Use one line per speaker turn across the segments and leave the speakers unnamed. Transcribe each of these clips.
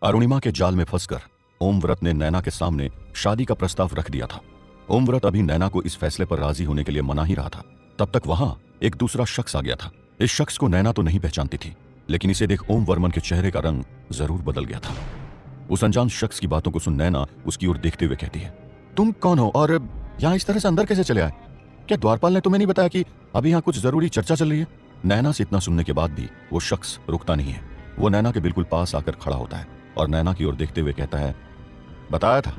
अरुणिमा के जाल में फंसकर ओमव्रत ने नैना के सामने शादी का प्रस्ताव रख दिया था। ओमव्रत अभी नैना को इस फैसले पर राजी होने के लिए मना ही रहा था। तब तक वहां एक दूसरा शख्स आ गया था। इस शख्स को नैना तो नहीं पहचानती थी, लेकिन इसे देख ओम वर्मन के चेहरे का रंग जरूर बदल गया था। उस अनजान शख्स की बातों को सुन नैना उसकी ओर देखते हुए कहती है, तुम कौन हो और यहाँ इस तरह से अंदर कैसे चले आए? क्या द्वारपाल ने तुम्हें नहीं बताया कि अभी यहाँ कुछ जरूरी चर्चा चल रही है? नैना से इतना सुनने के बाद भी वो शख्स रुकता नहीं है। वो नैना के बिल्कुल पास आकर खड़ा होता है और नैना की ओर देखते हुए कहता है, बताया था,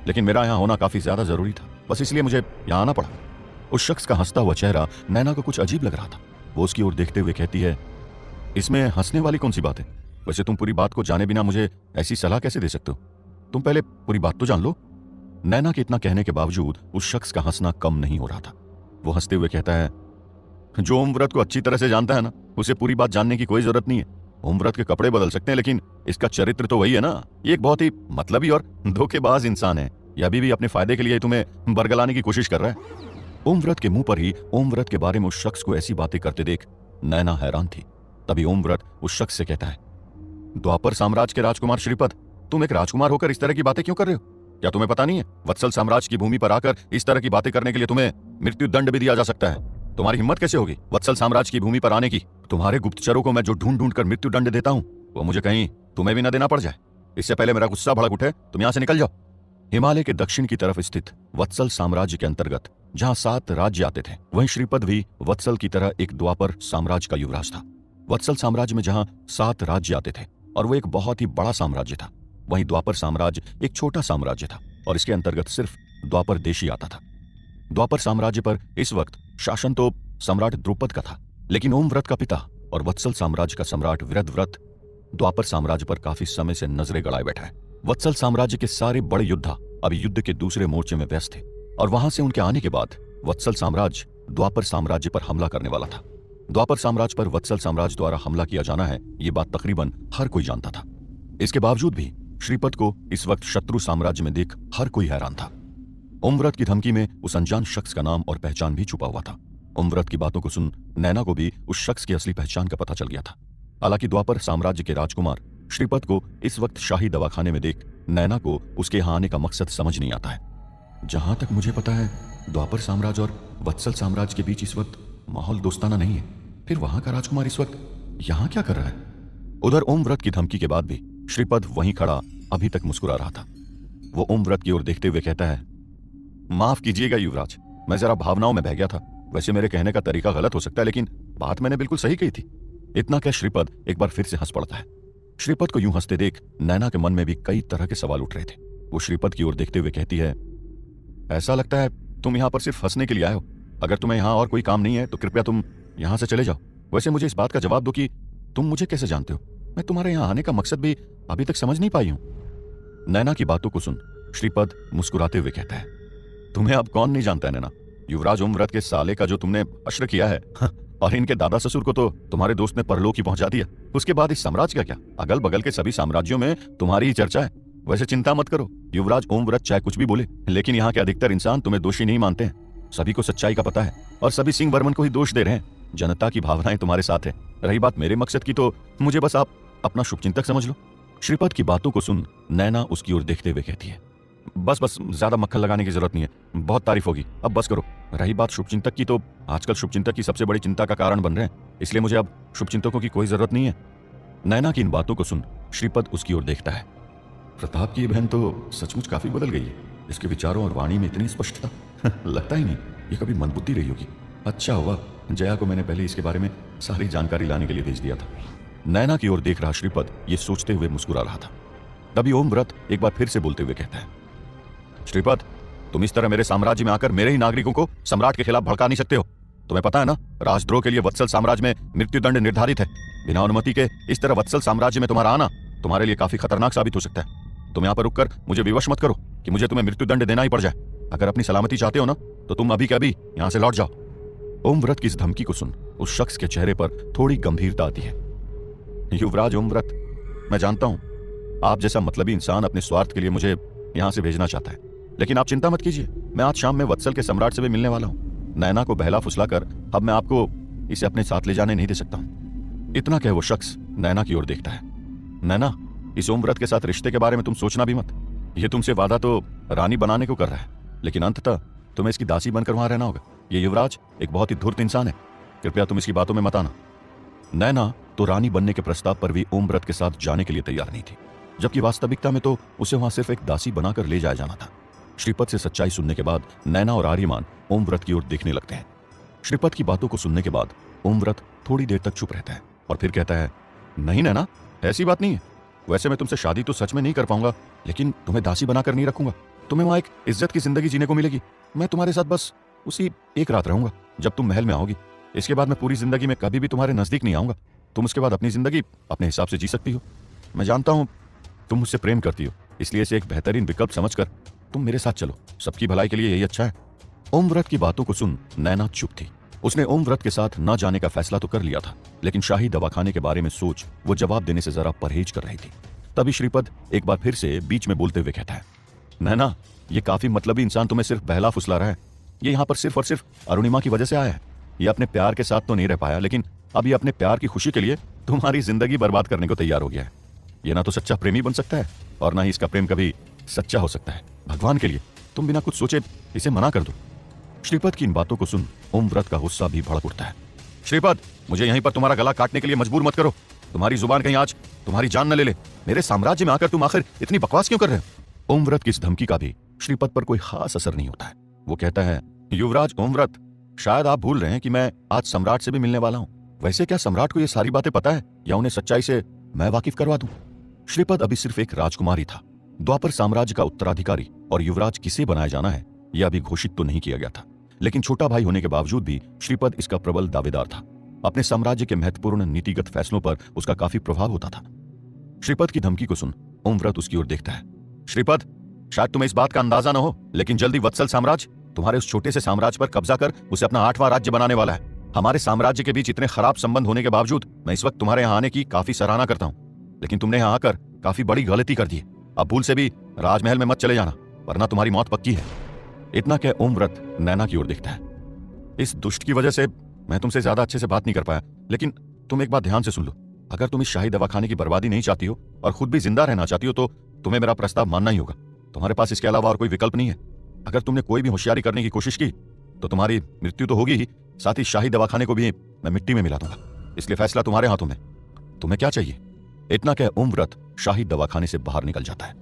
लेकिन मेरा यहाँ होना काफी ज्यादा जरूरी था, बस इसलिए मुझे यहाँ आना पड़ा। उस शख्स का हंसता हुआ चेहरा नैना को कुछ अजीब लग रहा था। वो उसकी ओर देखते हुए कहती है, इसमें हंसने वाली कौन सी बात है? वैसे तुम पूरी बात को जाने बिना मुझे ऐसी सलाह कैसे दे सकते हो? तुम पहले पूरी बात तो जान लो। नैना के इतना कहने के बावजूद उस शख्स का हंसना कम नहीं हो रहा था। वो हंसते हुए कहता है, जो ओमव्रत को अच्छी तरह से जानता है ना, उसे पूरी बात जानने की कोई जरूरत नहीं है। ओमव्रत के कपड़े बदल सकते हैं, लेकिन इसका चरित्र तो वही है ना। ये एक बहुत ही मतलबी और धोखेबाज इंसान है। यह अभी भी अपने फायदे के लिए तुम्हें बरगलाने की कोशिश कर रहा है। ओमव्रत के मुंह पर ही ओमव्रत के बारे में उस शख्स को ऐसी बातें करते देख नैना हैरान थी। तभी ओमव्रत उस शख्स से कहता है, द्वापर साम्राज्य के राजकुमार श्रीपद, तुम एक राजकुमार होकर इस तरह की बातें क्यों कर रहे हो? क्या तुम्हें पता नहीं है, वत्सल साम्राज्य की भूमि पर आकर इस तरह की बातें करने के लिए तुम्हें मृत्यु दंड भी दिया जा सकता है। तुम्हारी हिम्मत कैसे होगी वत्सल साम्राज्य की भूमि पर आने की? तुम्हारे गुप्तचरों को मैं जो ढूंढ ढूंढ कर मृत्यु दंड देता हूं, वो मुझे कहीं तुम्हें भी न देना पड़ जाए। इससे पहले मेरा गुस्सा भड़क उठे, तुम यहां से निकल जाओ। हिमालय के दक्षिण की तरफ स्थित वत्सल साम्राज्य के अंतर्गत जहां 7 राज्य आते थे, वहीं श्रीपद भी वत्सल की तरह एक द्वापर साम्राज्य का युवराज था। वत्सल साम्राज्य में जहां 7 राज्य आते थे और वो एक बहुत ही बड़ा साम्राज्य था, वहीं द्वापर साम्राज्य एक छोटा साम्राज्य था और इसके अंतर्गत सिर्फ द्वापर देश ही आता था। द्वापर साम्राज्य पर इस वक्त शासन तो सम्राट द्रुपद का था, लेकिन ओमव्रत का पिता और वत्सल साम्राज्य का सम्राट विरधव्रत द्वापर साम्राज्य पर काफी समय से नजरें गड़ाए बैठा है। वत्सल साम्राज्य के सारे बड़े योद्धा अभी युद्ध के दूसरे मोर्चे में व्यस्त थे और वहां से उनके आने के बाद वत्सल साम्राज्य द्वापर साम्राज्य पर हमला करने वाला था। द्वापर साम्राज्य पर वत्सल साम्राज्य द्वारा हमला किया जाना है, ये बात तकरीबन हर कोई जानता था। इसके बावजूद भी श्रीपद को इस वक्त शत्रु साम्राज्य में देख हर कोई हैरान था। ओमव्रत की धमकी में उस अनजान शख्स का नाम और पहचान भी छुपा हुआ था। ओमव्रत की बातों को सुन नैना को भी उस शख्स की असली पहचान का पता चल गया था। हालांकि द्वापर साम्राज्य के राजकुमार श्रीपद को इस वक्त शाही दवाखाने में देख नैना को उसके यहाँ आने का मकसद समझ नहीं आता है। जहां तक मुझे पता है, द्वापर साम्राज्य और वत्सल साम्राज्य के बीच इस वक्त माहौल दोस्ताना नहीं है। फिर वहां का राजकुमार इस वक्त यहाँ क्या कर रहा है? उधर ओमव्रत की धमकी के बाद भी श्रीपद वहीं खड़ा अभी तक मुस्कुरा रहा था। वो ओमव्रत की ओर देखते हुए कहता है, माफ कीजिएगा युवराज, मैं जरा भावनाओं में बह गया था। वैसे मेरे कहने का तरीका गलत हो सकता है, लेकिन बात मैंने बिल्कुल सही कही थी। इतना कह श्रीपद एक बार फिर से हंस पड़ता है। श्रीपद को यूं हंसते देख नैना के मन में भी कई तरह के सवाल उठ रहे थे। वो श्रीपद की ओर देखते हुए कहती है, ऐसा लगता है तुम यहाँ पर सिर्फ हंसने के लिए आए हो। अगर तुम्हें यहाँ और कोई काम नहीं है तो कृपया तुम यहाँ से चले जाओ। वैसे मुझे इस बात का जवाब दो कि तुम मुझे कैसे जानते हो? मैं तुम्हारे यहाँ आने का मकसद भी अभी तक समझ नहीं पाई हूं। नैना की बातों को सुन श्रीपद मुस्कुराते हुए कहता है, तुम्हें अब कौन नहीं जानता है नैना? युवराज ओमव्रत के साले का जो तुमने अश्र किया है और इनके दादा ससुर को तो तुम्हारे दोस्त ने परलोक ही पहुंचा दिया। उसके बाद इस साम्राज्य का क्या, अगल बगल के सभी साम्राज्यों में तुम्हारी ही चर्चा है। वैसे चिंता मत करो, युवराज ओमव्रत चाहे कुछ भी बोले, लेकिन यहाँ के अधिकतर इंसान तुम्हें दोषी नहीं मानते हैं। सभी को सच्चाई का पता है और सभी सिंह वर्मन को ही दोष दे रहे हैं। जनता की भावनाएं तुम्हारे साथ है। रही बात मेरे मकसद की, तो मुझे बस आप अपना शुभचिंतक समझ लो। श्रीपद की बातों को सुन नैना उसकी ओर देखते हुए कहती है, बस बस, ज्यादा मक्खन लगाने की जरूरत नहीं है, बहुत तारीफ होगी, अब बस करो। रही बात शुभचिंतक की, तो आजकल शुभचिंतक की सबसे बड़ी चिंता का कारण बन रहे हैं, इसलिए मुझे अब शुभचिंतकों की कोई जरूरत नहीं है। नैना की इन बातों को सुन श्रीपद उसकी ओर देखता है। प्रताप की बहन तो सचमुच काफी बदल गई है। इसके विचारों और वाणी में इतनी स्पष्टता लगता ही नहीं ये कभी मंदबुद्धि रही होगी। अच्छा हुआ जया को मैंने पहले इसके बारे में सारी जानकारी लाने के लिए भेज दिया था। नैना की ओर देख रहा श्रीपद ये सोचते हुए मुस्कुरा रहा था। तभी ओमव्रत एक बार फिर से बोलते हुए कहता है, श्रीपद, तुम इस तरह मेरे साम्राज्य में आकर मेरे ही नागरिकों को सम्राट के खिलाफ भड़का नहीं सकते हो। तुम्हें पता है ना, राजद्रोह के लिए वत्सल साम्राज्य में मृत्यु दंड निर्धारित है। बिना अनुमति के इस तरह वत्सल साम्राज्य में तुम्हारा आना तुम्हारे लिए काफी खतरनाक साबित हो सकता है। तुम यहाँ पर रुककर मुझे विवश मत करो कि मुझे तुम्हें मृत्यु दंड देना ही पड़ जाए। अगर अपनी सलामती चाहते हो ना, तो तुम अभी के अभी यहाँ से लौट जाओ। ओमव्रत की इस धमकी को सुन उस शख्स के चेहरे पर थोड़ी गंभीरता आती है। युवराज ओमव्रत, मैं जानता हूं आप जैसा मतलबी इंसान अपने स्वार्थ के लिए मुझे यहां से भेजना चाहता है, लेकिन आप चिंता मत कीजिए, मैं आज शाम में वत्सल के सम्राट से भी मिलने वाला हूं। नैना को बहला फुसलाकर अब मैं आपको इसे अपने साथ ले जाने नहीं दे सकता हूं। इतना कह वो शख्स नैना की ओर देखता है। नैना, इस ओमव्रत के साथ रिश्ते के बारे में तुम सोचना भी मत। ये तुमसे वादा तो रानी बनाने को कर रहा है, लेकिन अंततः तुम्हें इसकी दासी बनकर वहां रहना होगा। ये युवराज एक बहुत ही धूर्त इंसान है, कृपया तुम इसकी बातों में मत आना। नैना तो रानी बनने के प्रस्ताव पर भी ओमव्रत के साथ जाने के लिए तैयार नहीं थी, जबकि वास्तविकता में तो उसे वहां सिर्फ एक दासी बनाकर ले जाया जाना था। श्रीपद से सच्चाई सुनने के बाद नैना और आर्यमान ओमव्रत की ओर देखने लगते हैं। श्रीपद की बातों को सुनने के बाद ओमव्रत थोड़ी देर तक चुप रहता है और फिर कहता है, नहीं नैना, ऐसी बात नहीं है। वैसे मैं तुमसे शादी तो सच में नहीं कर पाऊंगा, लेकिन तुम्हें दासी बनाकर नहीं रखूंगा। तुम्हें वहां एक इज्जत की जिंदगी जीने को मिलेगी। मैं तुम्हारे साथ बस उसी एक रात रहूंगा जब तुम महल में आओगी। इसके बाद मैं पूरी जिंदगी में कभी भी तुम्हारे नजदीक नहीं आऊंगा। तुम उसके बाद अपनी जिंदगी अपने हिसाब से जी सकती हो। मैं जानता हूं तुम मुझसे प्रेम करती हो, इसलिए इसे एक बेहतरीन विकल्प समझकर तुम मेरे साथ चलो। सबकी भलाई के लिए यही अच्छा है। ओमव्रत की बातों को सुन नैना चुप थी। उसने ओमव्रत के साथ न जाने का फैसला तो कर लिया था, लेकिन शाही दवाखाने के बारे में सोच वो जवाब देने से जरा परहेज कर रही थी। तभी श्रीपद एक बार फिर से बीच में बोलते हुए कहता है, नैना, ये काफी मतलबी इंसान तुम्हें सिर्फ बहला फुसला रहा है। ये यहाँ पर सिर्फ और सिर्फ अरुणिमा की वजह से आया है। ये अपने प्यार के साथ तो नहीं रह पाया, लेकिन अब ये अपने प्यार की खुशी के लिए तुम्हारी जिंदगी बर्बाद करने को तैयार हो गया है। ये ना तो सच्चा प्रेमी बन सकता है और ना ही इसका प्रेम कभी सच्चा हो सकता है। भगवान के लिए तुम बिना कुछ सोचे इसे मना कर दो। श्रीपद की इन बातों को सुन ओमव्रत का गुस्सा भी भड़क उठता है। श्रीपद, मुझे यहीं पर तुम्हारा गला काटने के लिए मजबूर मत करो। तुम्हारी जुबान कहीं आज तुम्हारी जान न ले ले। मेरे साम्राज्य में आकर तुम आखिर इतनी बकवास क्यों कर रहे हो? ओमव्रत की इस धमकी का भी श्रीपद पर कोई खास असर नहीं होता है। वो कहता है, युवराज ओमव्रत, शायद आप भूल रहे हैं कि मैं आज सम्राट से भी मिलने वाला हूं। वैसे क्या सम्राट को ये सारी बातें पता है, या उन्हें सच्चाई से मैं वाकिफ करवा दूं? श्रीपद अभी सिर्फ एक राजकुमारी था। द्वापर साम्राज्य का उत्तराधिकारी और युवराज किसे बनाया जाना है यह अभी घोषित तो नहीं किया गया था, लेकिन छोटा भाई होने के बावजूद भी श्रीपद इसका प्रबल दावेदार था। अपने साम्राज्य के महत्वपूर्ण नीतिगत फैसलों पर उसका काफी प्रभाव होता था। श्रीपद की धमकी को सुन ओमव्रत उसकी ओर देखता है। श्रीपद, शायद तुम्हें इस बात का अंदाजा न हो, लेकिन जल्दी वत्सल साम्राज्य तुम्हारे उस छोटे से साम्राज्य पर कब्जा कर उसे अपना 8वां राज्य बनाने वाला है। हमारे साम्राज्य के बीच इतने खराब संबंध होने के बावजूद मैं इस वक्त तुम्हारे यहाँ आने की काफी सराहना करता हूँ, लेकिन तुमने यहाँ आकर काफी बड़ी गलती कर दी है। अब भूल से भी राजमहल में मत चले जाना, वरना तुम्हारी मौत पक्की है। इतना कह ओमव्रत नैना की ओर देखता है। इस दुष्ट की वजह से मैं तुमसे ज्यादा अच्छे से बात नहीं कर पाया, लेकिन तुम एक बात ध्यान से सुन लो। अगर तुम इस शाही दवाखाने की बर्बादी नहीं चाहती हो और खुद भी जिंदा रहना चाहती हो तो तुम्हें मेरा प्रस्ताव मानना ही होगा। तुम्हारे पास इसके अलावा और कोई विकल्प नहीं है। अगर तुमने कोई भी होशियारी करने की कोशिश की तो तुम्हारी मृत्यु तो होगी ही, साथ ही शाही दवाखाने को भी मैं मिट्टी में मिला दूंगा। इसलिए फैसला तुम्हारे हाथों में। तुम्हें क्या चाहिए? इतना कह ओमव्रत शाही दवाखाने से बाहर निकल जाता है।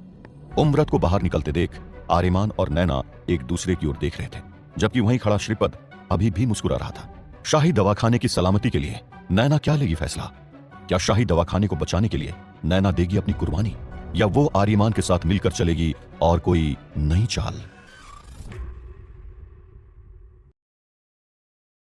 ओमव्रत को बाहर निकलते देख आर्यमान और नैना एक दूसरे की ओर देख रहे थे, जबकि वहीं खड़ा श्रीपद अभी भी मुस्कुरा रहा था। शाही दवाखाने की सलामती के लिए नैना क्या लेगी फैसला? क्या शाही दवाखाने को बचाने के लिए नैना देगी अपनी कुर्बानी, या वो आर्यमान के साथ मिलकर चलेगी और कोई नई चाल?